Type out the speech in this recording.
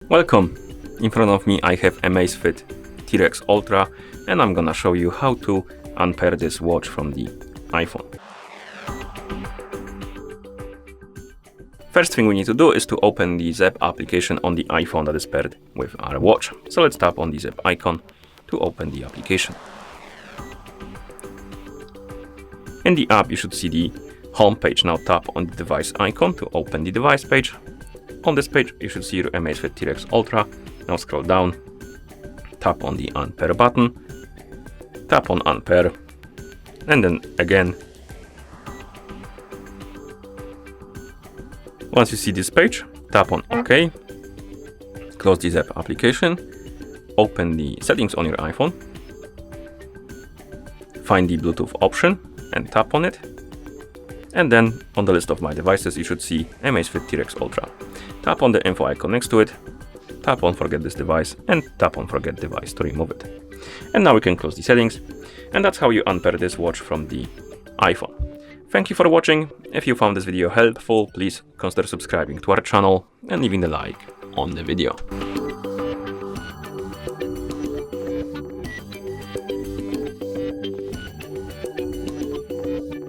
Welcome! In front of me I have AMAZFIT T-REX Ultra and I'm gonna show you how to unpair this watch from the iPhone. First thing we need to do is to open the Zap application on the iPhone that is paired with our watch. So let's tap on the Zap icon to open the application. In the app you should see the home page. Now tap on the device icon to open the device page. On this page you should see your AMAZFIT T-REX Ultra. Now scroll down, tap on the Unpair button, tap on Unpair, and then again. Once you see this page, tap on OK, close the Zap application, open the settings on your iPhone, find the Bluetooth option and tap on it. And then on the list of my devices you should see AMAZFIT T-REX Ultra. Tap on the info icon next to it, tap on forget this device and tap on forget device to remove it. And now we can close the settings, and that's how you unpair this watch from the iPhone. Thank you for watching. If you found this video helpful, please consider subscribing to our channel and leaving a like on the video.